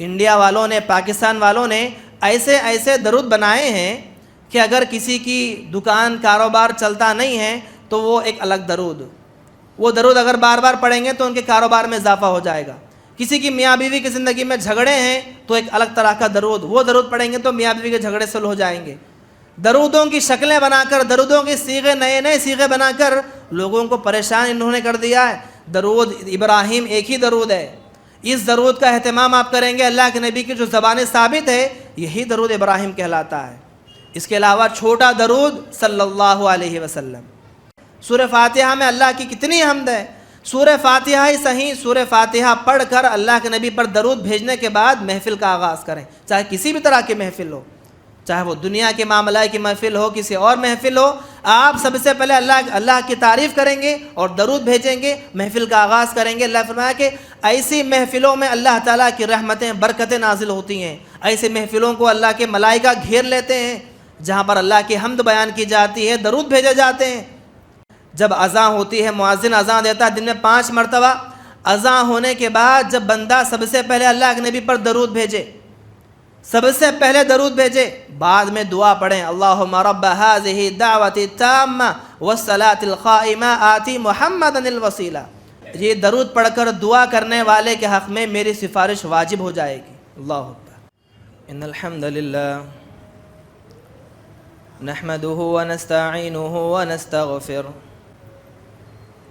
India والوں نے، پاکستان والوں نے ایسے ایسے درود بنائے ہیں کہ اگر کسی کی دکان کاروبار چلتا نہیں ہے تو وہ ایک الگ درود، وہ درود اگر بار بار پڑھیں گے تو ان کے کاروبار میں اضافہ ہو جائے گا. کسی کی میاں بیوی کی زندگی میں جھگڑے ہیں تو ایک الگ طرح کا درود، وہ درود پڑھیں گے تو میاں بیوی کے جھگڑے سلو ہو جائیں گے. درودوں کی شکلیں بنا کر، درودوں کے صیغے نئے نئے صیغے بنا کر لوگوں کو پریشان انہوں نے کر دیا ہے. درود ابراہیم ایک ہی درود ہے، اس درود کا اہتمام آپ کریں گے، اللہ کے نبی کی جو زبان ثابت ہے یہی درود ابراہیم کہلاتا ہے. اس کے علاوہ چھوٹا درود صلی اللہ علیہ وسلم. سورہ فاتحہ میں اللہ کی کتنی حمد ہے. سورہ فاتحہ ہی صحیح، سورہ فاتحہ پڑھ کر اللہ کے نبی پر درود بھیجنے کے بعد محفل کا آغاز کریں، چاہے کسی بھی طرح کی محفل ہو، چاہے وہ دنیا کے معاملہ کی محفل ہو، کسی اور محفل ہو. آپ سب سے پہلے اللہ کی تعریف کریں گے اور درود بھیجیں گے، محفل کا آغاز کریں گے. اللہ فرمایا کہ ایسی محفلوں میں اللہ تعالیٰ کی رحمتیں، برکتیں نازل ہوتی ہیں. ایسی محفلوں کو اللہ کے ملائکہ گھیر لیتے ہیں جہاں پر اللہ کی حمد بیان کی جاتی ہے، درود بھیجے جاتے ہیں. جب اذان ہوتی ہے، مؤذن اذان دیتا ہے دن میں 5 مرتبہ، اذان ہونے کے بعد جب بندہ سب سے پہلے اللہ کے نبی پر درود بھیجے، سب سے پہلے درود بھیجے، بعد میں دعا پڑھیں، اللہم رب هذه الدعوة التامة والصلاة القائمة آتی محمدا الوسیلہ. یہ درود پڑھ کر دعا کرنے والے کے حق میں میری سفارش واجب ہو جائے گی. اللہ اکبر. ان الحمد للہ نحمده ونستعینه ونستغفره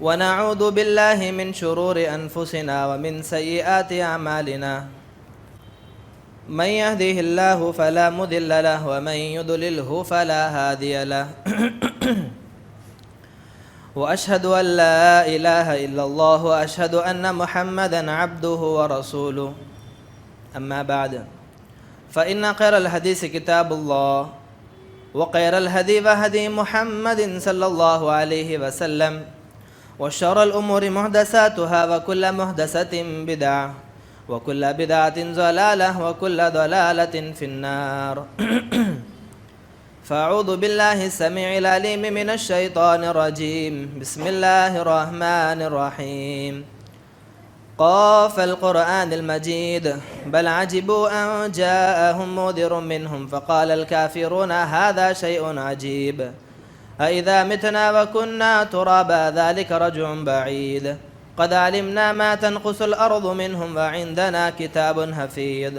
ونعوذ بالله من شرور انفسنا ومن سیئات اعمالنا. من يهده الله فلا مضل له ومن يضلله فلا هادي له. واشهد ان لا اله الا الله واشهد ان محمدا عبده ورسوله. اما بعد فان خير الحديث كتاب الله وخير الهدي هدي محمد صلى الله عليه وسلم وشر الامور محدثاتها وكل محدثة بدعة وكل بدعة ضلالة وكل ضلالة في النار. فأعوذ بالله السميع العليم من الشيطان الرجيم. بسم الله الرحمن الرحيم. قاف القرآن المجيد بل عجبوا أن جاءهم منذر منهم فقال الكافرون هذا شيء عجيب أإذا متنا وكنا ترابا ذلك رجع بعيد قد علمنا ما تنقص الأرض منهم وعندنا كتاب حفيظ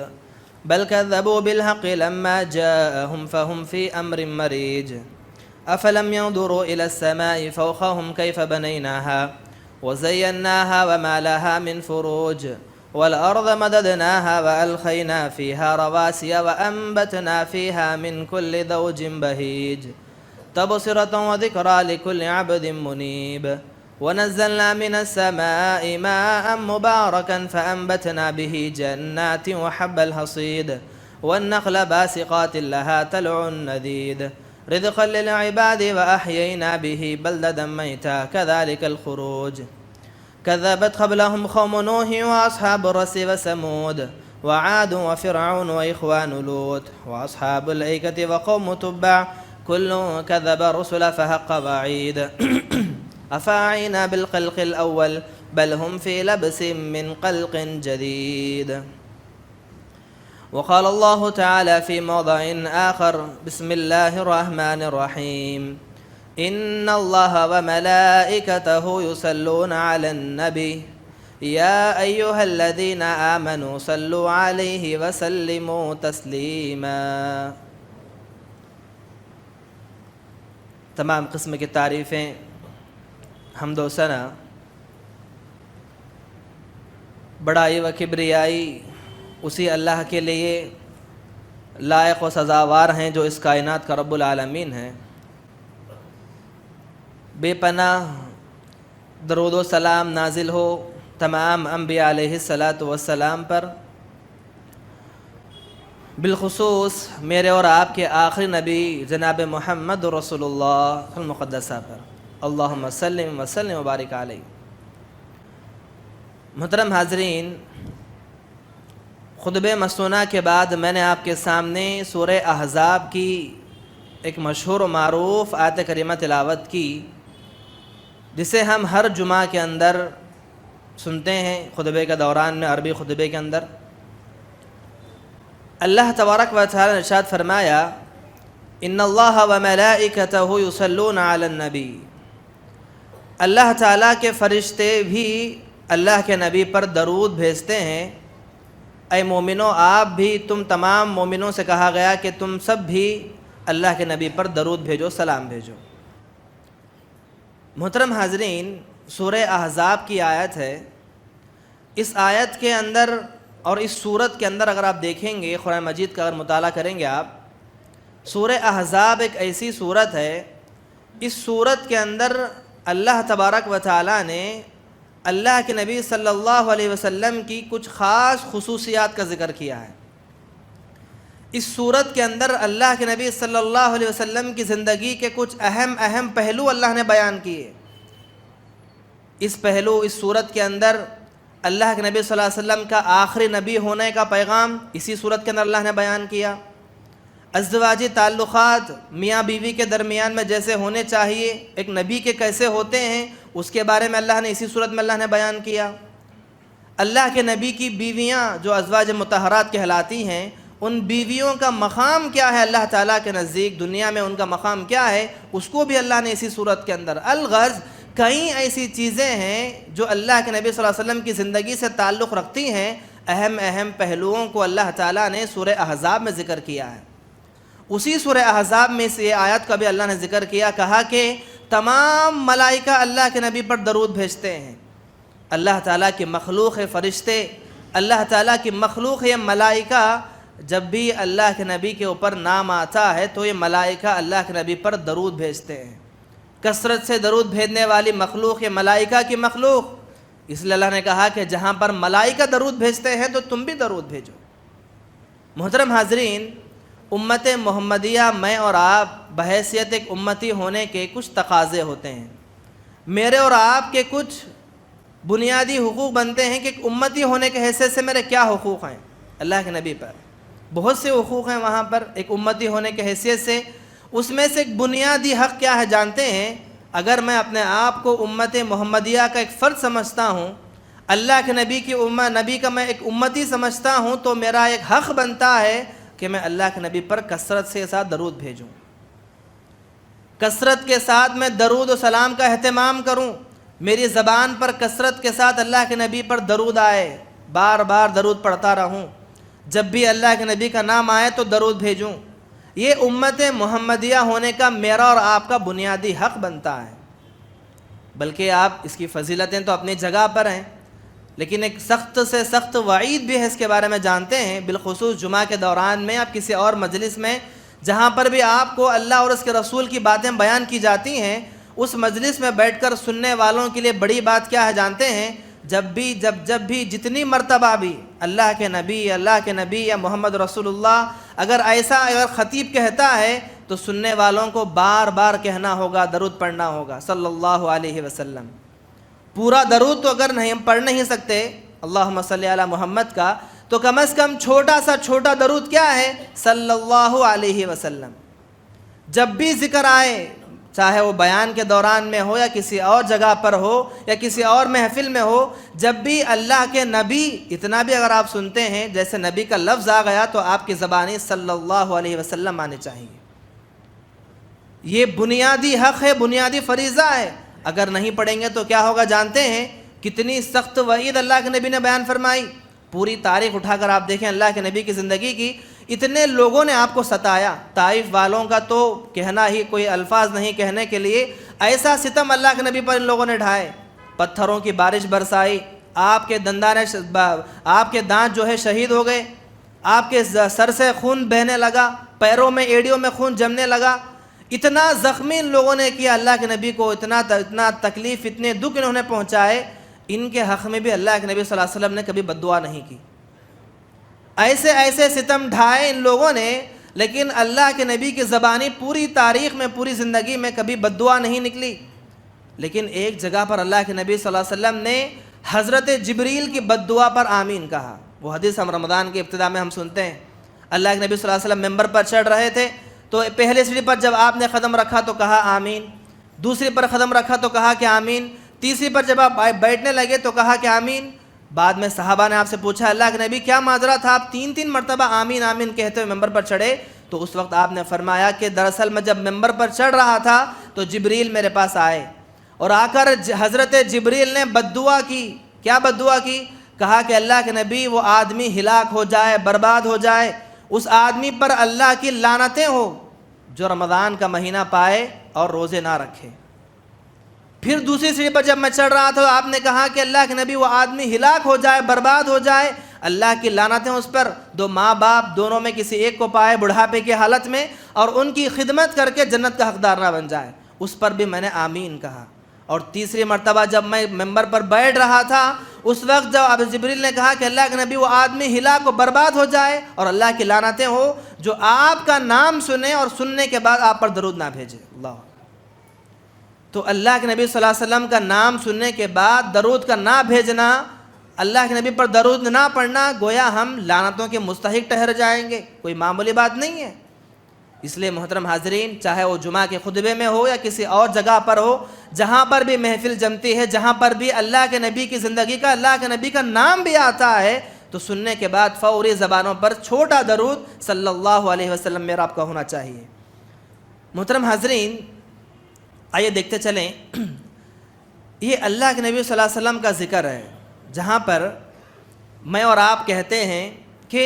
بل كذبوا بالحق لما جاءهم فهم في أمر مريج أفلم ينظروا إلى السماء فوقهم كيف بنيناها وزيناها وما لها من فروج والأرض مددناها وألقينا فيها رواسي وأنبتنا فيها من كل زوج بهيج تبصرة وذكرى لكل عبد منيب ونزلنا من السماء ماء مباركا فأنبتنا به جنات وحب الحصيد والنخل باسقات لها طلع نضيد رزقا للعباد وأحيينا به بلدة ميتا كذلك الخروج كذبت قبلهم قوم نوح وأصحاب الرس وثمود وعاد وفرعون وإخوان لوط وأصحاب الأيكة وقوم تبع كل كذب الرسل فحق وعيد أفاعينا بالخلق الأول بل هم في لبس من خلق جديد. وقال الله تعالى في موضع آخر بسم الله الرحمن الرحيم إن الله وملائكته يصلون على النبي يا أيها الذين آمنوا صلوا عليه وسلموا تسليما. تمام قسم کی تعریفیں، حمد و ثنا، بڑائی و کبریائی اسی اللہ کے لیے لائق و سزاوار ہیں جو اس کائنات کا رب العالمین ہے. بے پناہ درود و سلام نازل ہو تمام انبیاء علیہ الصلاۃ والسلام پر، بالخصوص میرے اور آپ کے آخری نبی جناب محمد رسول اللہ المقدسہ پر. اللہم سلم وسلم وبارک علیہ. محترم حاضرین، خطبہ مسنونہ کے بعد میں نے آپ کے سامنے سورہ احزاب کی ایک مشہور و معروف آیت کریمہ تلاوت کی، جسے ہم ہر جمعہ کے اندر سنتے ہیں خطبے کے دوران میں، عربی خطبے کے اندر. اللہ تبارک و تعالی نے ارشاد فرمایا ان اللہ و ملائکتہ یصلون علی النبی، اللہ تعالیٰ کے فرشتے بھی اللہ کے نبی پر درود بھیجتے ہیں۔ اے مومنو، آپ بھی، تم تمام مومنوں سے کہا گیا کہ تم سب بھی اللہ کے نبی پر درود بھیجو، سلام بھیجو۔ محترم حاضرین، سورہ احزاب کی آیت ہے۔ اس آیت کے اندر اور اس سورت کے اندر اگر آپ دیکھیں گے، قرآن مجید کا اگر مطالعہ کریں گے آپ، سورہ احزاب ایک ایسی سورت ہے، اس سورت کے اندر اللہ تبارک و تعالیٰ نے اللہ کے نبی صلی اللہ علیہ وسلم کی کچھ خاص خصوصیات کا ذکر کیا ہے۔ اس سورت کے اندر اللہ کے نبی صلی اللہ علیہ وسلم کی زندگی کے کچھ اہم پہلو اللہ نے بیان کیے۔ اس پہلو، اس سورت کے اندر اللہ کے نبی صلی اللہ علیہ وسلم کا آخری نبی ہونے کا پیغام اسی سورت کے اندر اللہ نے بیان کیا۔ ازدواجی تعلقات میاں بیوی کے درمیان میں جیسے ہونے چاہیے، ایک نبی کے کیسے ہوتے ہیں، اس کے بارے میں اللہ نے اسی صورت میں اللہ نے بیان کیا۔ اللہ کے نبی کی بیویاں جو ازواج مطہرات کہلاتی ہیں، ان بیویوں کا مقام کیا ہے اللہ تعالیٰ کے نزدیک، دنیا میں ان کا مقام کیا ہے، اس کو بھی اللہ نے اسی صورت کے اندر۔ الغرض کئی ایسی چیزیں ہیں جو اللہ کے نبی صلی اللہ علیہ وسلم کی زندگی سے تعلق رکھتی ہیں، اہم پہلوؤں کو اللہ تعالیٰ نے سورہ احزاب میں ذکر کیا ہے۔ اسی سورہ احزاب میں سے یہ آیت کا بھی اللہ نے ذکر کیا، کہا کہ تمام ملائکہ اللہ کے نبی پر درود بھیجتے ہیں۔ اللہ تعالیٰ کی مخلوق فرشتے، اللہ تعالیٰ کی مخلوق یہ ملائکہ، جب بھی اللہ کے نبی کے اوپر نام آتا ہے تو یہ ملائکہ اللہ کے نبی پر درود بھیجتے ہیں۔ کثرت سے درود بھیجنے والی مخلوق یہ ملائکہ کی مخلوق، اس لیے اللہ نے کہا کہ جہاں پر ملائکہ درود بھیجتے ہیں تو تم بھی درود بھیجو۔ محترم حاضرین، امت محمدیہ، میں اور آپ بحیثیت ایک امتی ہونے کے کچھ تقاضے ہوتے ہیں۔ میرے اور آپ کے کچھ بنیادی حقوق بنتے ہیں کہ ایک امتی ہونے کے حیثیت سے میرے کیا حقوق ہیں اللہ کے نبی پر۔ بہت سے حقوق ہیں وہاں پر ایک امتی ہونے کے حیثیت سے، اس میں سے ایک بنیادی حق کیا ہے جانتے ہیں؟ اگر میں اپنے آپ کو امت محمدیہ کا ایک فرد سمجھتا ہوں، اللہ کے نبی کی نبی کا میں ایک امتی سمجھتا ہوں، تو میرا ایک حق بنتا ہے کہ میں اللہ کے نبی پر کثرت سے ساتھ درود بھیجوں، کثرت کے ساتھ میں درود و سلام کا اہتمام کروں، میری زبان پر کثرت کے ساتھ اللہ کے نبی پر درود آئے، بار بار درود پڑھتا رہوں، جب بھی اللہ کے نبی کا نام آئے تو درود بھیجوں۔ یہ امت محمدیہ ہونے کا میرا اور آپ کا بنیادی حق بنتا ہے۔ بلکہ آپ اس کی فضیلتیں تو اپنی جگہ پر ہیں، لیکن ایک سخت سے سخت وعید بھی ہے اس کے بارے میں جانتے ہیں، بالخصوص جمعہ کے دوران میں، آپ کسی اور مجلس میں جہاں پر بھی آپ کو اللہ اور اس کے رسول کی باتیں بیان کی جاتی ہیں، اس مجلس میں بیٹھ کر سننے والوں کے لیے بڑی بات کیا ہے جانتے ہیں؟ جب بھی جتنی مرتبہ بھی اللہ کے نبی یا محمد رسول اللہ اگر خطیب کہتا ہے تو سننے والوں کو بار بار کہنا ہوگا، درود پڑھنا ہوگا صلی اللہ علیہ وسلم۔ پورا درود تو اگر ہم پڑھ نہیں سکتے اللہم صلی علی محمد کا، تو کم از کم چھوٹا درود کیا ہے؟ صلی اللہ علیہ وسلم۔ جب بھی ذکر آئے، چاہے وہ بیان کے دوران میں ہو یا کسی اور جگہ پر ہو یا کسی اور محفل میں ہو، جب بھی اللہ کے نبی، اتنا بھی اگر آپ سنتے ہیں جیسے نبی کا لفظ آ گیا تو آپ کی زبانی صلی اللہ علیہ وسلم آنے چاہیے۔ یہ بنیادی حق ہے، بنیادی فریضہ ہے۔ اگر نہیں پڑھیں گے تو کیا ہوگا جانتے ہیں؟ کتنی سخت وعید اللہ کے نبی نے بیان فرمائی۔ پوری تاریخ اٹھا کر آپ دیکھیں اللہ کے نبی کی زندگی کی، اتنے لوگوں نے آپ کو ستایا۔ طائف والوں کا تو کہنا ہی کوئی الفاظ نہیں کہنے کے لیے، ایسا ستم اللہ کے نبی پر ان لوگوں نے ڈھائے، پتھروں کی بارش برسائی، آپ کے دانت جو ہے شہید ہو گئے، آپ کے سر سے خون بہنے لگا، پیروں میں ایڑیوں میں خون جمنے لگا، اتنا زخمی ان لوگوں نے کیا اللہ کے نبی کو، اتنا تکلیف، اتنے دکھ انہوں نے پہنچائے۔ ان کے حق میں بھی اللہ کے نبی صلی اللہ علیہ وسلم نے کبھی بد دعا نہیں کی۔ ایسے ستم ڈھائے ان لوگوں نے، لیکن اللہ کے نبی کی زبانی پوری تاریخ میں، پوری زندگی میں کبھی بد دعا نہیں نکلی۔ لیکن ایک جگہ پر اللہ کے نبی صلی اللہ علیہ وسلم نے حضرت جبریل کی بد دعا پر آمین کہا۔ وہ حدیث ہم رمضان کے ابتدا میں ہم سنتے ہیں، اللہ کے نبی صلی اللہ علیہ وسلم ممبر پر چڑھ رہے تھے تو پہلے سیڑھی پر جب آپ نے قدم رکھا تو کہا آمین، دوسری پر قدم رکھا تو کہا کہ آمین، تیسری پر جب آپ بیٹھنے لگے تو کہا کہ آمین، بعد میں صحابہ نے آپ سے پوچھا اللہ کے نبی کیا ماجرا تھا، آپ 3 مرتبہ آمین آمین کہتے ہوئے ممبر پر چڑھے؟ تو اس وقت آپ نے فرمایا کہ دراصل میں جب ممبر پر چڑھ رہا تھا تو جبریل میرے پاس آئے اور آ کر حضرت جبریل نے بد دعا کی۔ کیا بد دعا کی؟ کہا کہ اللہ کے نبی وہ آدمی ہلاک ہو جائے، برباد ہو جائے، اس آدمی پر اللہ کی لعنتیں ہو جو رمضان کا مہینہ پائے اور روزے نہ رکھے۔ پھر دوسری سیڑھی پر جب میں چڑھ رہا تھا آپ نے کہا کہ اللہ کے نبی وہ آدمی ہلاک ہو جائے، برباد ہو جائے، اللہ کی لعنتیں اس پر، 2 ماں باپ دونوں میں کسی ایک کو پائے بڑھاپے کی حالت میں اور ان کی خدمت کر کے جنت کا حقدار نہ بن جائے، اس پر بھی میں نے آمین کہا۔ اور تیسری مرتبہ جب میں ممبر پر بیٹھ رہا تھا اس وقت جب اب جبریل نے کہا کہ اللہ کے نبی وہ آدمی ہلاک و برباد ہو جائے اور اللہ کی لعنتیں ہو جو آپ کا نام سنے اور سننے کے بعد آپ پر درود نہ بھیجے۔ اللہ، تو اللہ کے نبی صلی اللہ علیہ وسلم کا نام سننے کے بعد درود کا نہ بھیجنا، اللہ کے نبی پر درود نہ پڑھنا، گویا ہم لعنتوں کے مستحق ٹھہر جائیں گے، کوئی معمولی بات نہیں ہے۔ اس لیے محترم حاضرین، چاہے وہ جمعہ کے خطبے میں ہو یا کسی اور جگہ پر ہو، جہاں پر بھی محفل جمتی ہے، جہاں پر بھی اللہ کے نبی کی زندگی کا، اللہ کے نبی کا نام بھی آتا ہے، تو سننے کے بعد فوری زبانوں پر چھوٹا درود صلی اللہ علیہ وسلم میرا آپ کا ہونا چاہیے۔ محترم حاضرین، آئیے دیکھتے چلیں، یہ اللہ کے نبی صلی اللہ علیہ وسلم کا ذکر ہے جہاں پر میں اور آپ کہتے ہیں کہ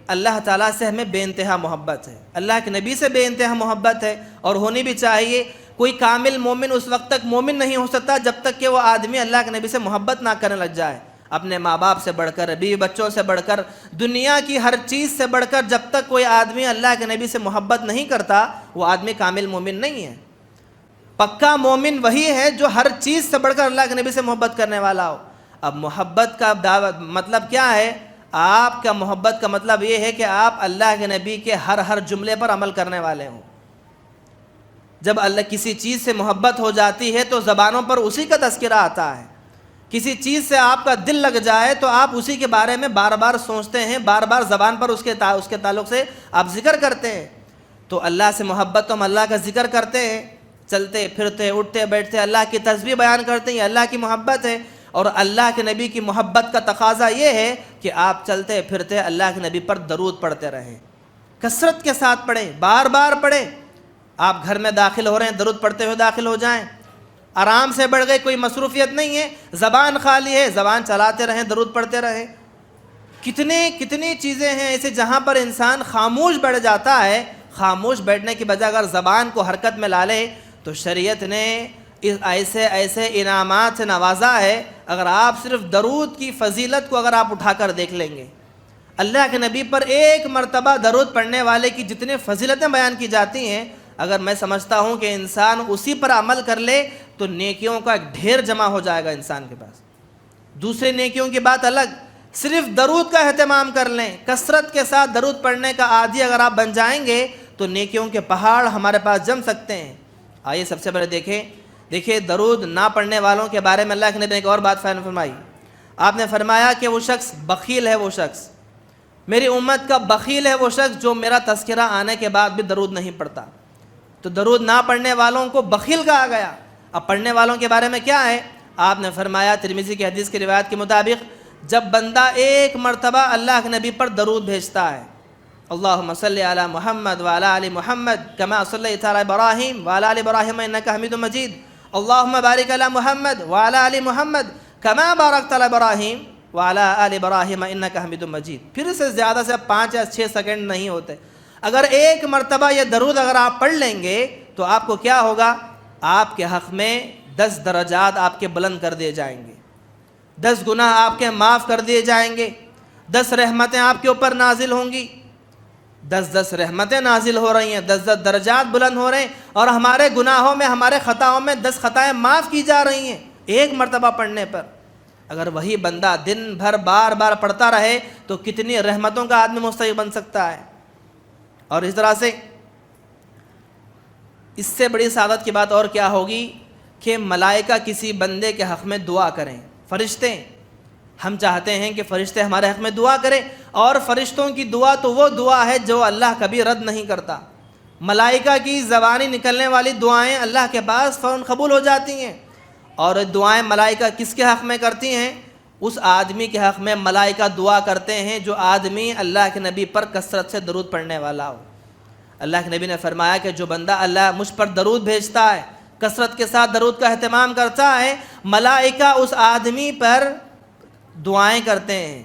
اللہ تعالیٰ سے ہمیں بے انتہا محبت ہے، اللہ کے نبی سے بے انتہا محبت ہے اور ہونی بھی چاہیے۔ کوئی کامل مومن اس وقت تک مومن نہیں ہو سکتا جب تک کہ وہ آدمی اللہ کے نبی سے محبت نہ کرنے لگ جائے، اپنے ماں باپ سے بڑھ کر، بیوی بچوں سے بڑھ کر، دنیا کی ہر چیز سے بڑھ کر، جب تک کوئی آدمی اللہ کے نبی سے محبت نہیں کرتا وہ آدمی کامل مومن نہیں ہے۔ پکا مومن وہی ہے جو ہر چیز سے بڑھ کر اللہ کے نبی سے محبت کرنے والا ہو۔ اب محبت کا مطلب کیا ہے؟ آپ کا محبت کا مطلب یہ ہے کہ آپ اللہ کے نبی کے ہر جملے پر عمل کرنے والے ہوں۔ جب اللہ کسی چیز سے محبت ہو جاتی ہے تو زبانوں پر اسی کا تذکرہ آتا ہے، کسی چیز سے آپ کا دل لگ جائے تو آپ اسی کے بارے میں بار بار سوچتے ہیں، بار بار زبان پر اس کے تعلق سے آپ ذکر کرتے ہیں۔ تو اللہ سے محبت تو ہم اللہ کا ذکر کرتے ہیں، چلتے پھرتے اٹھتے بیٹھتے اللہ کی تسبیح بیان کرتے ہیں، یہ اللہ کی محبت ہے۔ اور اللہ کے نبی کی محبت کا تقاضا یہ ہے کہ آپ چلتے پھرتے اللہ کے نبی پر درود پڑھتے رہیں، کثرت کے ساتھ پڑھیں، بار بار پڑھیں۔ آپ گھر میں داخل ہو رہے ہیں درود پڑھتے ہوئے داخل ہو جائیں، آرام سے بڑھ گئے، کوئی مصروفیت نہیں ہے، زبان خالی ہے، زبان چلاتے رہیں، درود پڑھتے رہیں۔ کتنی چیزیں ہیں ایسے جہاں پر انسان خاموش بیٹھ جاتا ہے، خاموش بیٹھنے کی بجائے اگر زبان کو حرکت میں لا لے تو شریعت نے ایسے انعامات سے نوازا ہے۔ اگر آپ صرف درود کی فضیلت کو اگر آپ اٹھا کر دیکھ لیں گے، اللہ کے نبی پر 1 مرتبہ درود پڑھنے والے کی جتنے فضیلتیں بیان کی جاتی ہیں، اگر میں سمجھتا ہوں کہ انسان اسی پر عمل کر لے تو نیکیوں کا ایک ڈھیر جمع ہو جائے گا انسان کے پاس۔ دوسرے نیکیوں کی بات الگ، صرف درود کا اہتمام کر لیں، کثرت کے ساتھ درود پڑھنے کا عادی اگر آپ بن جائیں گے تو نیکیوں کے پہاڑ ہمارے پاس جم سکتے ہیں۔ آئیے سب سے پہلے دیکھیں درود نہ پڑھنے والوں کے بارے میں اللہ کے نبی نے ایک اور بات فرمائی۔ آپ نے فرمایا کہ وہ شخص بخیل ہے، وہ شخص میری امت کا بخیل ہے، وہ شخص جو میرا تذکرہ آنے کے بعد بھی درود نہیں پڑھتا۔ تو درود نہ پڑھنے والوں کو بخیل کہا گیا۔ اب پڑھنے والوں کے بارے میں کیا ہے؟ آپ نے فرمایا ترمذی کی حدیث کی روایت کے مطابق جب بندہ 1 مرتبہ اللہ کے نبی پر درود بھیجتا ہے، اللہم صلی علی محمد وعلی آل محمد کما صلیت علی ابراہیم وعلی آل ابراہیم انک حمید مجید، اللہم بارک علی محمد وعلی آل محمد کما بارکت علی ابراہیم وعلی آل ابراہیم انک حمید مجید، پھر سے زیادہ سے 5 یا 6 سیکنڈ نہیں ہوتے۔ اگر 1 مرتبہ یہ درود اگر آپ پڑھ لیں گے تو آپ کو کیا ہوگا؟ آپ کے حق میں 10 درجات آپ کے بلند کر دیے جائیں گے، 10 گناہ آپ کے معاف کر دیے جائیں گے، 10 رحمتیں آپ کے اوپر نازل ہوں گی، 10 رحمتیں نازل ہو رہی ہیں، 10 درجات بلند ہو رہے ہیں، اور ہمارے گناہوں میں، ہمارے خطاؤں میں 10 خطائیں معاف کی جا رہی ہیں 1 مرتبہ پڑھنے پر۔ اگر وہی بندہ دن بھر بار بار پڑھتا رہے تو کتنی رحمتوں کا آدمی مستحق بن سکتا ہے۔ اور اس طرح سے اس سے بڑی سعادت کی بات اور کیا ہوگی کہ ملائکہ کسی بندے کے حق میں دعا کریں، فرشتے، ہم چاہتے ہیں کہ فرشتے ہمارے حق میں دعا کریں، اور فرشتوں کی دعا تو وہ دعا ہے جو اللہ کبھی رد نہیں کرتا۔ ملائکہ کی زبانی نکلنے والی دعائیں اللہ کے پاس فوراً قبول ہو جاتی ہیں، اور دعائیں ملائکہ کس کے حق میں کرتی ہیں؟ اس آدمی کے حق میں ملائکہ دعا کرتے ہیں جو آدمی اللہ کے نبی پر کثرت سے درود پڑھنے والا ہو۔ اللہ کے نبی نے فرمایا کہ جو بندہ اللہ مجھ پر درود بھیجتا ہے، کثرت کے ساتھ درود کا اہتمام کرتا ہے، ملائکہ اس آدمی پر دعائیں کرتے ہیں۔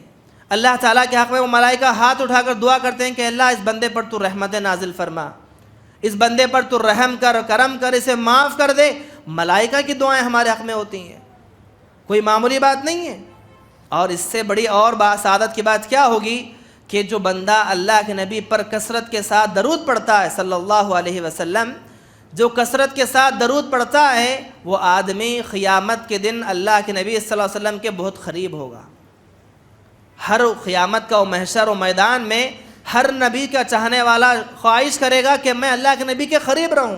اللہ تعالیٰ کے حق میں وہ ملائکہ ہاتھ اٹھا کر دعا کرتے ہیں کہ اللہ اس بندے پر تو رحمت نازل فرما، اس بندے پر تو رحم کر، کرم کر، اسے معاف کر دے۔ ملائکہ کی دعائیں ہمارے حق میں ہوتی ہیں، کوئی معمولی بات نہیں ہے۔ اور اس سے بڑی اور سعادت کی بات کیا ہوگی کہ جو بندہ اللہ کے نبی پر کثرت کے ساتھ درود پڑھتا ہے صلی اللہ علیہ وسلم، جو کثرت کے ساتھ درود پڑھتا ہے، وہ آدمی قیامت کے دن اللہ کے نبی صلی اللہ علیہ وسلم کے بہت قریب ہوگا۔ ہر قیامت کا و محشر و میدان میں ہر نبی کا چاہنے والا خواہش کرے گا کہ میں اللہ کے نبی کے قریب رہوں،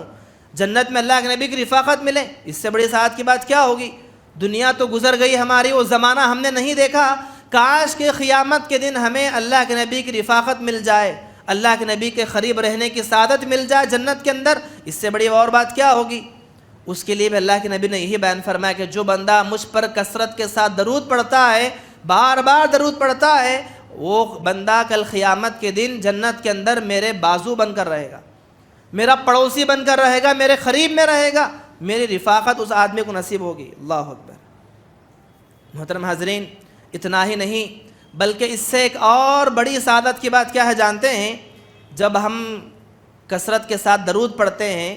جنت میں اللہ کے نبی کی رفاقت ملے۔ اس سے بڑی سعادت کی بات کیا ہوگی؟ دنیا تو گزر گئی ہماری، وہ زمانہ ہم نے نہیں دیکھا، کاش کہ قیامت کے دن ہمیں اللہ کے نبی کی رفاقت مل جائے، اللہ کے نبی کے قریب رہنے کی سعادت مل جائے جنت کے اندر۔ اس سے بڑی اور بات کیا ہوگی؟ اس کے لیے بھی اللہ کے نبی نے یہی بیان فرمایا کہ جو بندہ مجھ پر کثرت کے ساتھ درود پڑھتا ہے، بار بار درود پڑھتا ہے، وہ بندہ کل قیامت کے دن جنت کے اندر میرے بازو بن کر رہے گا، میرا پڑوسی بن کر رہے گا، میرے قریب میں رہے گا، میری رفاقت اس آدمی کو نصیب ہوگی۔ اللہ اکبر۔ محترم حاضرین، اتنا ہی نہیں بلکہ اس سے ایک اور بڑی سعادت کی بات کیا ہے جانتے ہیں؟ جب ہم کثرت کے ساتھ درود پڑھتے ہیں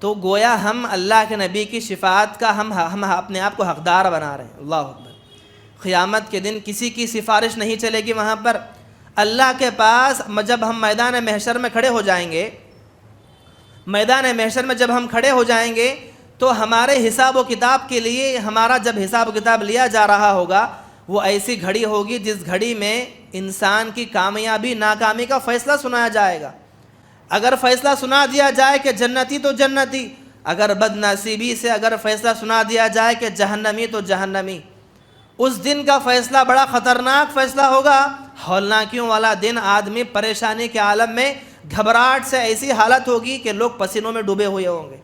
تو گویا ہم اللہ کے نبی کی شفاعت کا ہم اپنے آپ کو حقدار بنا رہے ہیں۔ اللہ اکبر۔ قیامت کے دن کسی کی سفارش نہیں چلے گی وہاں پر، اللہ کے پاس جب ہم میدان محشر میں کھڑے ہو جائیں گے، میدان محشر میں جب ہم کھڑے ہو جائیں گے تو ہمارے حساب و کتاب کے لیے ہمارا جب حساب و کتاب لیا جا رہا ہوگا، وہ ایسی گھڑی ہوگی جس گھڑی میں انسان کی کامیابی ناکامی کا فیصلہ سنایا جائے گا۔ اگر فیصلہ سنا دیا جائے کہ جنتی تو جنتی، اگر بد نصیبی سے اگر فیصلہ سنا دیا جائے کہ جہنمی تو جہنمی، اس دن کا فیصلہ بڑا خطرناک فیصلہ ہوگا، ہولناکیوں والا دن۔ آدمی پریشانی کے عالم میں گھبراہٹ سے ایسی حالت ہوگی کہ لوگ پسینوں میں ڈوبے ہوئے ہوں گے۔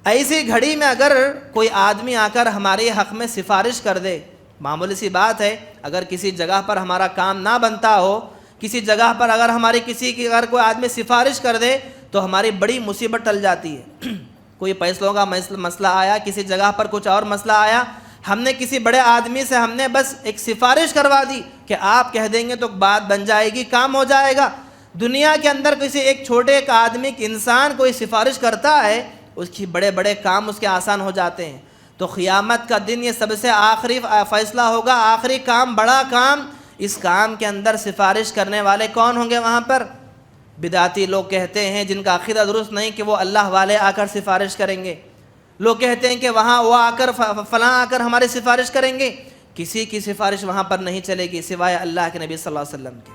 ایسی گھڑی میں اگر کوئی آدمی آ کر ہمارے حق میں سفارش کر دے، معمولی سی بات ہے، اگر کسی جگہ پر ہمارا کام نہ بنتا ہو، کسی جگہ پر اگر ہماری اگر کوئی آدمی سفارش کر دے تو ہماری بڑی مصیبت ٹل جاتی ہے۔ کوئی پیسوں کا مسئلہ آیا، کسی جگہ پر کچھ اور مسئلہ آیا، ہم نے کسی بڑے آدمی سے ہم نے بس ایک سفارش کروا دی کہ آپ کہہ دیں گے تو بات بن جائے گی، کام ہو جائے گا۔ دنیا کے اندر کسی ایک چھوٹے ایک آدمی انسان کوئی سفارش کرتا ہے، اس کی بڑے بڑے کام اس کے آسان ہو جاتے ہیں۔ تو قیامت کا دن یہ سب سے آخری فیصلہ ہوگا، آخری کام، بڑا کام۔ اس کام کے اندر سفارش کرنے والے کون ہوں گے وہاں پر؟ بدعتی لوگ کہتے ہیں، جن کا عقیدہ درست نہیں، کہ وہ اللہ والے آ کر سفارش کریں گے۔ لوگ کہتے ہیں کہ وہاں وہ آ کر فلاں آ کر ہماری سفارش کریں گے۔ کسی کی سفارش وہاں پر نہیں چلے گی سوائے اللہ کے نبی صلی اللہ علیہ وسلم کے۔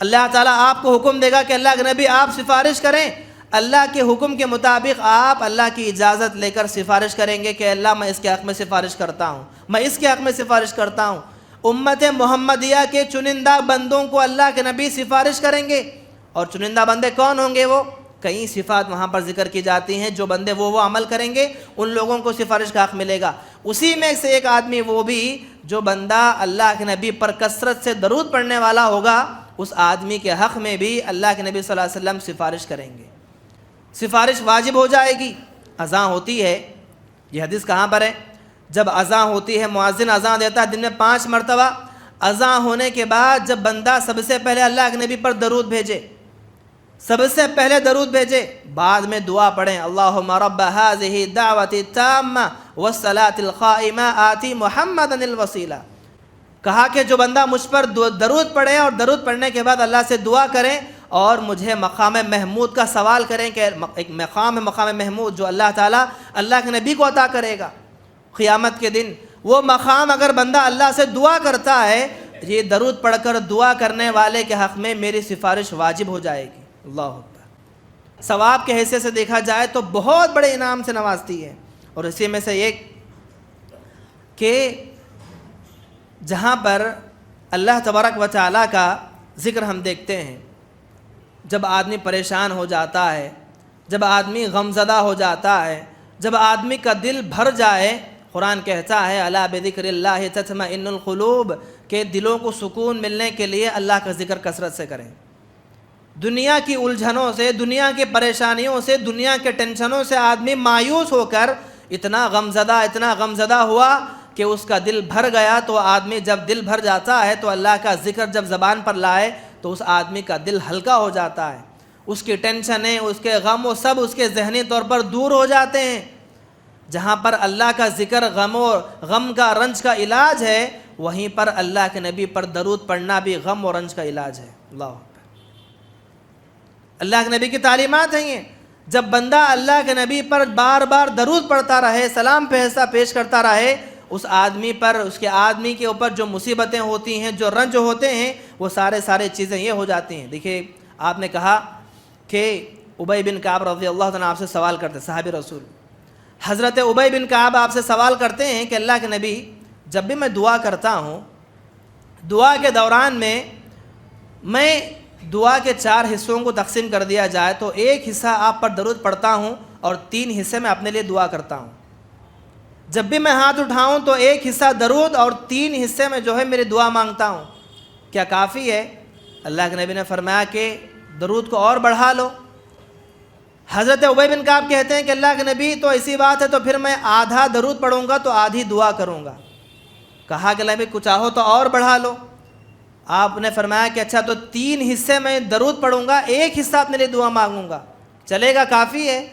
اللہ تعالیٰ آپ کو حکم دے گا کہ اللہ کے نبی آپ سفارش کریں، اللہ کے حکم کے مطابق آپ اللہ کی اجازت لے کر سفارش کریں گے کہ اللہ میں اس کے حق میں سفارش کرتا ہوں، میں اس کے حق میں سفارش کرتا ہوں۔ امت محمدیہ کے چنندہ بندوں کو اللہ کے نبی سفارش کریں گے، اور چنندہ بندے کون ہوں گے؟ وہ کئی صفات وہاں پر ذکر کی جاتی ہیں، جو بندے وہ عمل کریں گے ان لوگوں کو سفارش کا حق ملے گا۔ اسی میں سے ایک آدمی وہ بھی جو بندہ اللہ کے نبی پر کثرت سے درود پڑھنے والا ہوگا، اس آدمی کے حق میں بھی اللہ کے نبی صلی اللہ علیہ وسلم سفارش کریں گے، سفارش واجب ہو جائے گی۔ اذان ہوتی ہے، یہ حدیث کہاں پر ہے؟ جب اذان ہوتی ہے، مؤذن اذان دیتا ہے دن میں 5 مرتبہ، اذان ہونے کے بعد جب بندہ سب سے پہلے اللہ کے نبی پر درود بھیجے، سب سے پہلے درود بھیجے، بعد میں دعا پڑھیں، اللہم رب هذه الدعوة التامة والصلاة القائمة آتی محمدا الوسیلہ۔ کہا کہ جو بندہ مجھ پر درود پڑھے اور درود پڑھنے کے بعد اللہ سے دعا کریں اور مجھے مقام محمود کا سوال کریں، کہ ایک مقام محمود جو اللہ تعالیٰ اللہ کے نبی کو عطا کرے گا قیامت کے دن، وہ مقام اگر بندہ اللہ سے دعا کرتا ہے، یہ درود پڑھ کر دعا کرنے والے کے حق میں میری سفارش واجب ہو جائے گی۔ اللہ اکبر۔ ثواب کے حیثیت سے دیکھا جائے تو بہت بڑے انعام سے نوازتی ہے، اور اسی میں سے ایک کہ جہاں پر اللہ تبارک و تعالیٰ کا ذکر ہم دیکھتے ہیں، جب آدمی پریشان ہو جاتا ہے، جب آدمی غمزدہ ہو جاتا ہے، جب آدمی کا دل بھر جائے، قرآن کہتا ہے الا بذکر اللہ تطمئن القلوب، کہ دلوں کو سکون ملنے کے لیے اللہ کا ذکر کثرت سے کریں۔ دنیا کی الجھنوں سے، دنیا کی پریشانیوں سے، دنیا کے ٹینشنوں سے آدمی مایوس ہو کر اتنا غمزدہ ہوا کہ اس کا دل بھر گیا۔ تو آدمی جب دل بھر جاتا ہے تو اللہ کا ذکر جب زبان پر لائے تو اس آدمی کا دل ہلکا ہو جاتا ہے، اس کی ٹینشنیں، اس کے غم و سب اس کے ذہنی طور پر دور ہو جاتے ہیں۔ جہاں پر اللہ کا ذکر غم کا، رنج کا علاج ہے، وہیں پر اللہ کے نبی پر درود پڑھنا بھی غم و رنج کا علاج ہے۔ اللہ کے نبی کی تعلیمات ہیں یہ۔ جب بندہ اللہ کے نبی پر بار بار درود پڑھتا رہے، سلام پیش کرتا رہے، اس آدمی پر، اس کے آدمی کے اوپر جو مصیبتیں ہوتی ہیں، جو رنج ہوتے ہیں، وہ سارے چیزیں یہ ہو جاتی ہیں۔ دیکھیے آپ نے کہا کہ ابی بن کعب رضی اللہ عنہ آپ سے سوال کرتے، صحابی رسول حضرت ابی بن کعب آپ سے سوال کرتے ہیں کہ اللہ کے نبی، جب بھی میں دعا کرتا ہوں، دعا کے دوران میں دعا کے 4 حصوں کو تقسیم کر دیا جائے تو ایک حصہ آپ پر درود پڑھتا ہوں اور 3 حصے میں اپنے لیے دعا کرتا ہوں۔ جب بھی میں ہاتھ اٹھاؤں تو ایک حصہ درود اور 3 حصے میں جو ہے میری دعا مانگتا ہوں، کیا کافی ہے؟ اللہ کے نبی نے فرمایا کہ درود کو اور بڑھا لو۔ حضرت ابی بن کعب کہتے ہیں کہ اللہ کے نبی تو ایسی بات ہے تو پھر میں آدھا درود پڑھوں گا تو آدھی دعا کروں گا۔ کہا کہ نبی کچھ چاہو تو اور بڑھا لو۔ آپ نے فرمایا کہ اچھا تو 3 حصے میں درود پڑھوں گا، ایک حصہ اپنے لیے دعا مانگوں گا، چلے گا؟ کافی ہے؟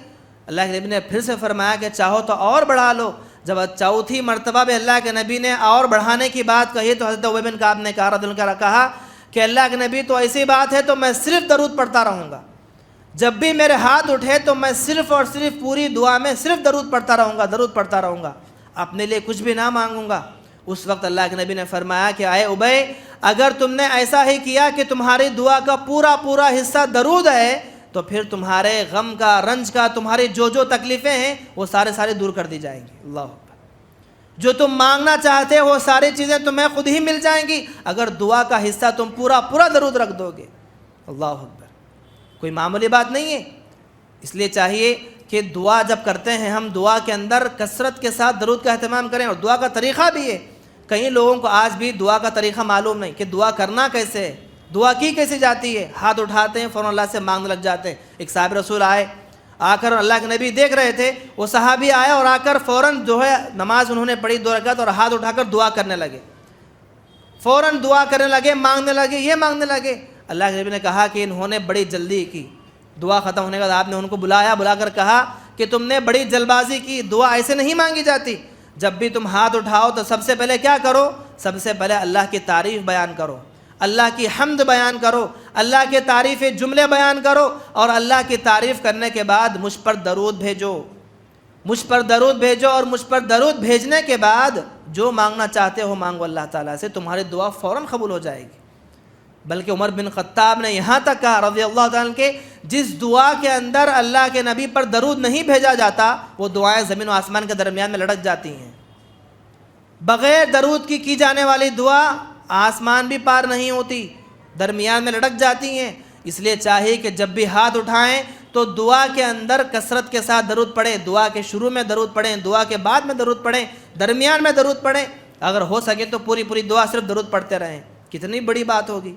اللہ کے نبی نے پھر سے فرمایا کہ چاہو تو اور بڑھا لو۔ جب 4تھی مرتبہ بھی اللہ کے نبی نے اور بڑھانے کی بات کہی تو حضرت ابی بن کعب نے کہا کہ اللہ کے نبی تو ایسی بات ہے تو میں صرف درود پڑھتا رہوں گا، جب بھی میرے ہاتھ اٹھے تو میں صرف اور صرف پوری دعا میں صرف درود پڑھتا رہوں گا، اپنے لیے کچھ بھی نہ مانگوں گا۔ اس وقت اللہ کے نبی نے فرمایا کہ اے ابی، اگر تم نے ایسا ہی کیا کہ تمہاری دعا کا پورا حصہ درود ہے تو پھر تمہارے غم کا، رنج کا، تمہاری جو تکلیفیں ہیں وہ سارے دور کر دی جائیں گی۔ اللہ اکبر۔ جو تم مانگنا چاہتے ہو وہ ساری چیزیں تمہیں خود ہی مل جائیں گی اگر دعا کا حصہ تم پورا درود رکھ دو گے۔ اللہ اکبر۔ کوئی معمولی بات نہیں ہے۔ اس لیے چاہیے کہ دعا جب کرتے ہیں ہم دعا کے اندر کثرت کے ساتھ درود کا اہتمام کریں، اور دعا کا طریقہ بھی ہے۔ کئی لوگوں کو آج بھی دعا کا طریقہ معلوم نہیں کہ دعا کرنا کیسے ہے، دعا کی کیسے جاتی ہے۔ ہاتھ اٹھاتے ہیں، فوراً اللہ سے مانگنے لگ جاتے ہیں۔ ایک صاحب رسول آ کر اللہ کے نبی دیکھ رہے تھے، وہ صحابی آئے اور آ کر فوراً جو ہے نماز انہوں نے پڑھی 2 رکعت اور ہاتھ اٹھا کر دعا کرنے لگے، فوراً دعا کرنے لگے، مانگنے لگے۔ اللہ کے نبی نے کہا کہ انہوں نے بڑی جلدی کی۔ دعا ختم ہونے کے بعد آپ نے ان کو بلا کر کہا کہ تم نے بڑی جلد بازی کی، دعا ایسے نہیں مانگی جاتی۔ جب بھی تم ہاتھ اٹھاؤ تو سب سے پہلے کیا کرو؟ سب سے پہلے اللہ کی تعریف بیان کرو، اللہ کی حمد بیان کرو، اللہ کے تعریف جملے بیان کرو، اور اللہ کی تعریف کرنے کے بعد مجھ پر درود بھیجو، اور مجھ پر درود بھیجنے کے بعد جو مانگنا چاہتے ہو مانگو اللہ تعالیٰ سے، تمہاری دعا فوراً قبول ہو جائے گی۔ بلکہ عمر بن خطاب نے یہاں تک کہا رضی اللہ تعالیٰ کہ جس دعا کے اندر اللہ کے نبی پر درود نہیں بھیجا جاتا وہ دعائیں زمین و آسمان کے درمیان میں لٹک جاتی ہیں۔ بغیر درود کی جانے والی دعا آسمان بھی پار نہیں ہوتی، درمیان میں لٹک جاتی ہیں۔ اس لیے چاہیے کہ جب بھی ہاتھ اٹھائیں تو دعا کے اندر کثرت کے ساتھ درود پڑھیں، دعا کے شروع میں درود پڑھیں، دعا کے بعد میں درود پڑھیں، درمیان میں درود پڑھیں، اگر ہو سکے تو پوری دعا صرف درود پڑھتے رہیں۔ کتنی بڑی بات ہوگی۔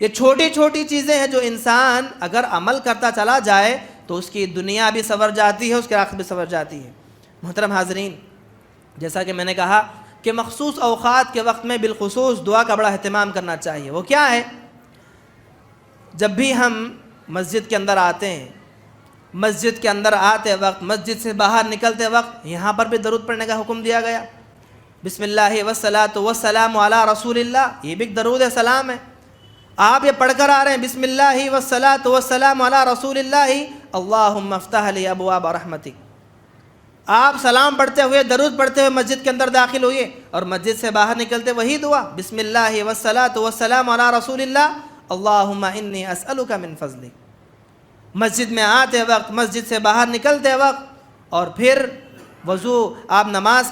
یہ چھوٹی چیزیں ہیں جو انسان اگر عمل کرتا چلا جائے تو اس کی دنیا بھی سنور جاتی ہے، اس کی آخرت بھی سنور جاتی ہے۔ محترم حاضرین، جیسا کہ میں نے کہا کہ مخصوص اوقات کے وقت میں بالخصوص دعا کا بڑا اہتمام کرنا چاہیے۔ وہ کیا ہے؟ جب بھی ہم مسجد کے اندر آتے ہیں، مسجد کے اندر آتے وقت، مسجد سے باہر نکلتے وقت یہاں پر بھی درود پڑھنے کا حکم دیا گیا۔ بسم اللہ والصلاۃ والسلام علی رسول اللہ، یہ بھی ایک درود سلام ہے۔ آپ یہ پڑھ کر آ رہے ہیں بسم اللہ والصلاۃ والسلام علی رسول اللہ اللہم افتح لی ابواب رحمتک۔ آپ سلام پڑھتے ہوئے، درود پڑھتے ہوئے مسجد کے اندر داخل ہوئے اور مسجد سے باہر نکلتے وہی دعا بسم اللہ والصلاۃ والسلام علی رسول اللہ اللہم انی اسألک من فضلک۔ مسجد میں آتے وقت، مسجد سے باہر نکلتے وقت، اور پھر آپ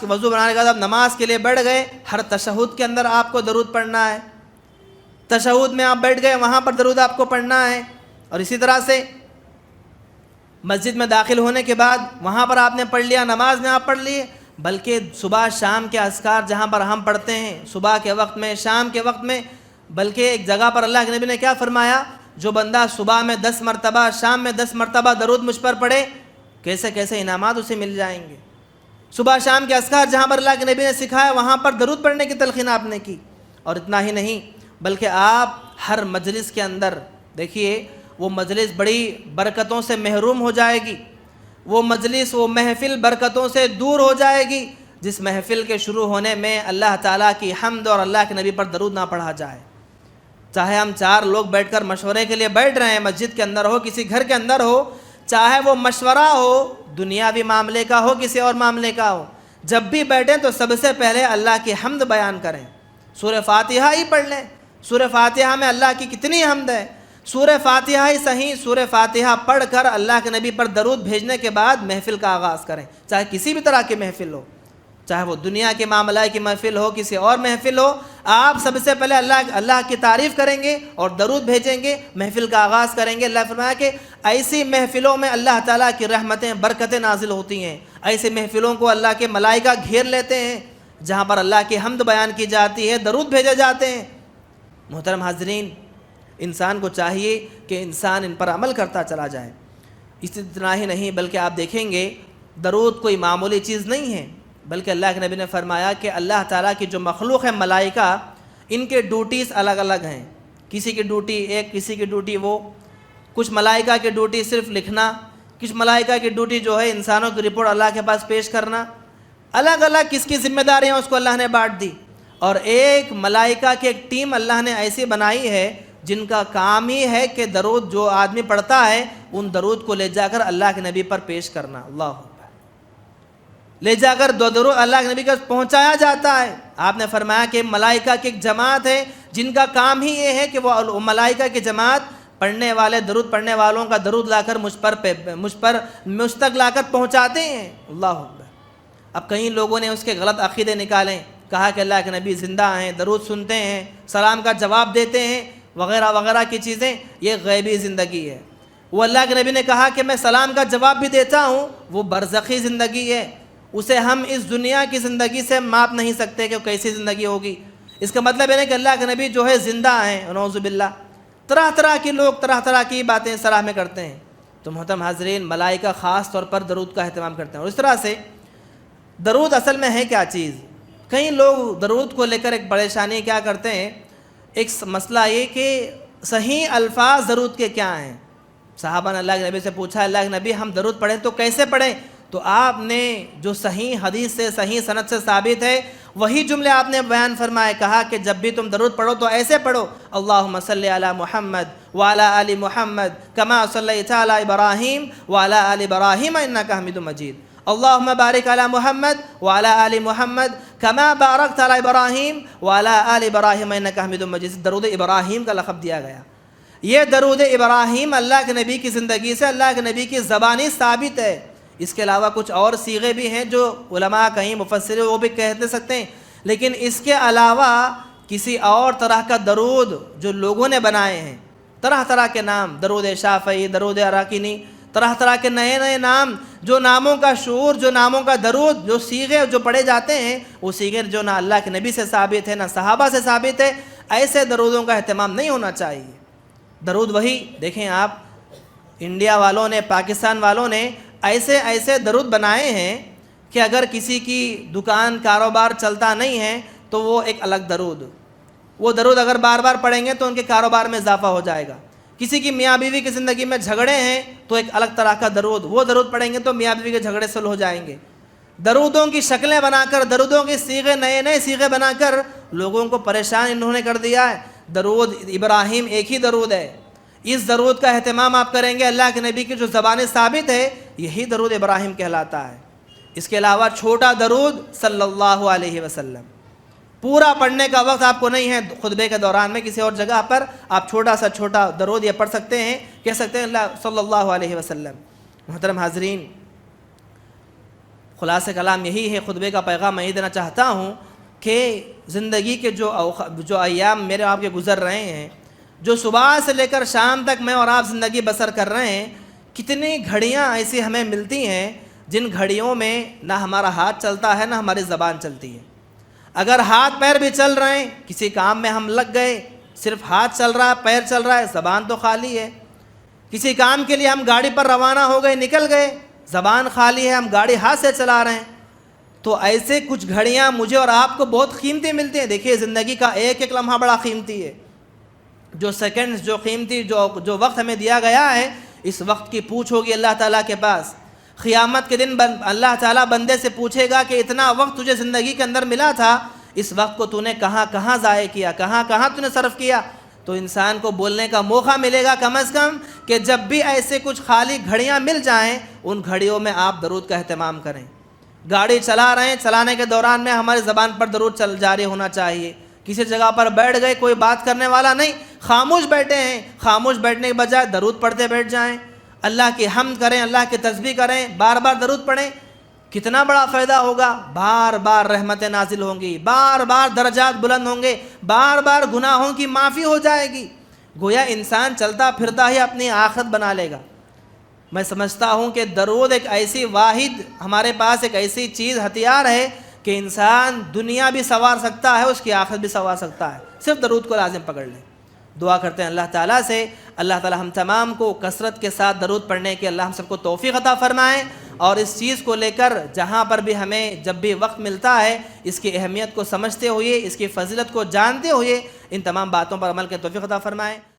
وضو بنانے کے بعد آپ نماز کے لیے بیٹھ گئے، ہر تشہد کے اندر آپ کو درود پڑھنا ہے۔ تشہد میں آپ بیٹھ گئے، وہاں پر درود آپ کو پڑھنا ہے۔ اور اسی طرح سے مسجد میں داخل ہونے کے بعد وہاں پر آپ نے پڑھ لیا، نماز میں آپ پڑھ لیے، بلکہ صبح شام کے اذکار جہاں پر ہم پڑھتے ہیں صبح کے وقت میں شام کے وقت میں، بلکہ ایک جگہ پر اللہ کے نبی نے کیا فرمایا، جو بندہ صبح میں 10 مرتبہ شام میں 10 مرتبہ درود مجھ پر پڑھے کیسے کیسے انعامات اسے مل جائیں گے۔ صبح شام کے اذکار جہاں پر اللہ کے نبی نے سکھایا وہاں پر درود پڑھنے کی تلقین آپ نے کی، اور اتنا ہی نہیں بلکہ آپ ہر مجلس کے اندر دیکھیے وہ مجلس بڑی برکتوں سے محروم ہو جائے گی، وہ مجلس وہ محفل برکتوں سے دور ہو جائے گی جس محفل کے شروع ہونے میں اللہ تعالیٰ کی حمد اور اللہ کے نبی پر درود نہ پڑھا جائے۔ چاہے ہم 4 لوگ بیٹھ کر مشورے کے لیے بیٹھ رہے ہیں، مسجد کے اندر ہو کسی گھر کے اندر ہو، چاہے وہ مشورہ ہو دنیاوی معاملے کا ہو کسی اور معاملے کا ہو، جب بھی بیٹھیں تو سب سے پہلے اللہ کی حمد بیان کریں، سورہ فاتحہ ہی پڑھ لیں۔ سورہ فاتحہ میں اللہ کی کتنی حمد ہے، سورہ فاتحہ ہی صحیح سورہ فاتحہ پڑھ کر اللہ کے نبی پر درود بھیجنے کے بعد محفل کا آغاز کریں، چاہے کسی بھی طرح کی محفل ہو، چاہے وہ دنیا کے معاملہ کی محفل ہو کسی اور محفل ہو، آپ سب سے پہلے اللہ کی تعریف کریں گے اور درود بھیجیں گے، محفل کا آغاز کریں گے۔ اللہ فرمایا کہ ایسی محفلوں میں اللہ تعالیٰ کی رحمتیں برکتیں نازل ہوتی ہیں، ایسی محفلوں کو اللہ کے ملائکہ گھیر لیتے ہیں جہاں پر اللہ کی حمد بیان کی جاتی ہے، درود بھیجے جاتے ہیں۔ محترم حاضرین، انسان کو چاہیے کہ انسان ان پر عمل کرتا چلا جائے۔ اس اتنا ہی نہیں بلکہ آپ دیکھیں گے درود کوئی معمولی چیز نہیں ہے، بلکہ اللہ کے نبی نے فرمایا کہ اللہ تعالیٰ کی جو مخلوق ہے ملائکہ، ان کے ڈیوٹیز الگ الگ ہیں، کسی کی ڈیوٹی ایک، کسی کی ڈیوٹی وہ، کچھ ملائکہ کی ڈیوٹی صرف لکھنا، کچھ ملائکہ کی ڈیوٹی جو ہے انسانوں کی رپورٹ اللہ کے پاس پیش کرنا، الگ الگ کس کی ذمہ داریاں اس کو اللہ نے بانٹ دی۔ اور ایک ملائکہ کی ایک ٹیم اللہ نے ایسی بنائی ہے جن کا کام ہی ہے کہ درود جو آدمی پڑھتا ہے ان درود کو لے جا کر اللہ کے نبی پر پیش کرنا، اللہ اکبر، لے جا کر دو درود اللہ کے نبی کا پہنچایا جاتا ہے۔ آپ نے فرمایا کہ ملائکہ کی ایک جماعت ہے جن کا کام ہی یہ ہے کہ وہ ملائکہ کی جماعت پڑھنے والے درود پڑھنے والوں کا درود لا کر مجھ تک لا کر پہنچاتے ہیں، اللہ اکبر۔ اب کئی لوگوں نے اس کے غلط عقیدے نکالیں، کہا کہ اللہ کے نبی زندہ ہیں، درود سنتے ہیں، سلام کا جواب دیتے ہیں وغیرہ وغیرہ کی چیزیں، یہ غیبی زندگی ہے۔ وہ اللہ کے نبی نے کہا کہ میں سلام کا جواب بھی دیتا ہوں، وہ برزخی زندگی ہے، اسے ہم اس دنیا کی زندگی سے ماپ نہیں سکتے کہ وہ کیسی زندگی ہوگی۔ اس کا مطلب یہ نہیں کہ اللہ کے نبی جو ہے زندہ ہیں، نعوذ باللہ۔ طرح طرح کے لوگ طرح طرح کی باتیں صلاح میں کرتے ہیں۔ تو محترم حاضرین، ملائکہ خاص طور پر درود کا اہتمام کرتے ہیں، اور اس طرح سے درود اصل میں ہے کیا چیز؟ کئی لوگ درود کو لے کر ایک پریشانی کیا کرتے ہیں، ایک مسئلہ یہ کہ صحیح الفاظ درود کے کیا ہیں۔ صحابہ نے اللہ کے نبی سے پوچھا، اللہ کے نبی ہم درود پڑھیں تو کیسے پڑھیں؟ تو آپ نے جو صحیح حدیث سے صحیح سند سے ثابت ہے وہی جملے آپ نے بیان فرمائے، کہا کہ جب بھی تم درود پڑھو تو ایسے پڑھو، اللہم صلی علی محمد وعلی آل محمد کما صلیت علی ابراہیم وعلی آل ابراہیم انک حمید مجید، اللہم بارک علی محمد وعلی آل محمد کما بارکت علی ابراہیم وعلی آل ابراہیم انک حمید مجید۔ درود ابراہیم کا لقب دیا گیا۔ یہ درود ابراہیم اللہ کے نبی کی زندگی سے، اللہ کے نبی کی زبانی ثابت ہے۔ اس کے علاوہ کچھ اور صیغے بھی ہیں جو علماء کہیں مفسر وہ بھی کہہ سکتے ہیں، لیکن اس کے علاوہ کسی اور طرح کا درود جو لوگوں نے بنائے ہیں، طرح طرح کے نام، درود شافعی، درود اراکینی، طرح طرح کے نئے نئے نام، جو ناموں کا شعور، جو ناموں کا درود، جو صیغے جو پڑھے جاتے ہیں، وہ صیغے جو نہ اللہ کے نبی سے ثابت ہے نہ صحابہ سے ثابت ہے، ایسے درودوں کا اہتمام نہیں ہونا چاہیے۔ درود وہی دیکھیں آپ، انڈیا والوں نے، پاکستان والوں نے ایسے درود بنائے ہیں کہ اگر کسی کی دکان کاروبار چلتا نہیں ہے تو وہ ایک الگ درود، وہ درود اگر بار بار پڑھیں گے تو ان کے کاروبار میں اضافہ ہو جائے گا۔ کسی کی میاں بیوی کی زندگی میں جھگڑے ہیں تو ایک الگ طرح کا درود، وہ درود پڑھیں گے تو میاں بیوی کے جھگڑے سلو ہو جائیں گے۔ درودوں کی شکلیں بنا کر، درودوں کی صیغے، نئے نئے صیغے بنا کر لوگوں کو پریشان انہوں نے کر دیا ہے۔ درود ابراہیم ایک ہی درود ہے، اس درود کا اہتمام آپ کریں گے، اللہ کے نبی کی جو زبان ثابت ہے یہی درود ابراہیم کہلاتا ہے۔ اس کے علاوہ چھوٹا درود صلی اللہ علیہ وسلم، پورا پڑھنے کا وقت آپ کو نہیں ہے، خطبے کے دوران میں کسی اور جگہ پر آپ چھوٹا سا چھوٹا درود یہ پڑھ سکتے ہیں، کہہ سکتے ہیں اللہ صلی اللہ علیہ وسلم۔ محترم حاضرین، خلاصہ کلام یہی ہے، خطبے کا پیغام میں یہ دینا چاہتا ہوں کہ زندگی کے جو ایام میرے آپ کے گزر رہے ہیں، جو صبح سے لے کر شام تک میں اور آپ زندگی بسر کر رہے ہیں، کتنی گھڑیاں ایسی ہمیں ملتی ہیں جن گھڑیوں میں نہ ہمارا ہاتھ چلتا ہے نہ ہماری زبان چلتی ہے. اگر ہاتھ پیر بھی چل رہے ہیں، کسی کام میں ہم لگ گئے، صرف ہاتھ چل رہا ہے، پیر چل رہا ہے، زبان تو خالی ہے. کسی کام کے لیے ہم گاڑی پر روانہ ہو گئے، نکل گئے، زبان خالی ہے، ہم گاڑی ہاتھ سے چلا رہے ہیں. تو ایسے کچھ گھڑیاں مجھے اور آپ کو بہت قیمتی ملتی ہیں. دیکھیے زندگی کا ایک ایک لمحہ بڑا قیمتی ہے. جو سیکنڈز، جو قیمتی جو وقت ہمیں دیا گیا ہے، اس وقت کی پوچھ ہوگی اللہ تعالیٰ کے پاس. قیامت کے دن اللہ تعالیٰ بندے سے پوچھے گا کہ اتنا وقت تجھے زندگی کے اندر ملا تھا، اس وقت کو تو نے کہاں کہاں ضائع کیا، کہاں کہاں تو نے صرف کیا. تو انسان کو بولنے کا موقع ملے گا کم از کم کہ جب بھی ایسے کچھ خالی گھڑیاں مل جائیں، ان گھڑیوں میں آپ درود کا اہتمام کریں. گاڑی چلا رہے ہیں، چلانے کے دوران میں ہماری زبان پر درود جاری ہونا چاہیے. کسی جگہ پر بیٹھ گئے، کوئی بات کرنے والا نہیں، خاموش بیٹھے ہیں، خاموش بیٹھنے کے بجائے درود پڑھتے بیٹھ جائیں. اللہ کی حمد کریں، اللہ کی تسبیح کریں، بار بار درود پڑھیں. کتنا بڑا فائدہ ہوگا. بار بار رحمتیں نازل ہوں گی، بار بار درجات بلند ہوں گے، بار بار گناہوں کی معافی ہو جائے گی. گویا انسان چلتا پھرتا ہی اپنی آخرت بنا لے گا. میں سمجھتا ہوں کہ درود ایک ایسی واحد ہمارے پاس ایک ایسی چیز، ہتھیار ہے کہ انسان دنیا بھی سنوار سکتا ہے، اس کی آخرت بھی سنوار سکتا ہے. صرف درود کو لازم پکڑ لیں. دعا کرتے ہیں اللہ تعالیٰ سے، اللہ تعالیٰ ہم تمام کو کثرت کے ساتھ درود پڑھنے کے اللہ ہم سب کو توفیق عطا فرمائے. اور اس چیز کو لے کر جہاں پر بھی ہمیں جب بھی وقت ملتا ہے، اس کی اہمیت کو سمجھتے ہوئے، اس کی فضیلت کو جانتے ہوئے ان تمام باتوں پر عمل کے توفیق عطا فرمائے.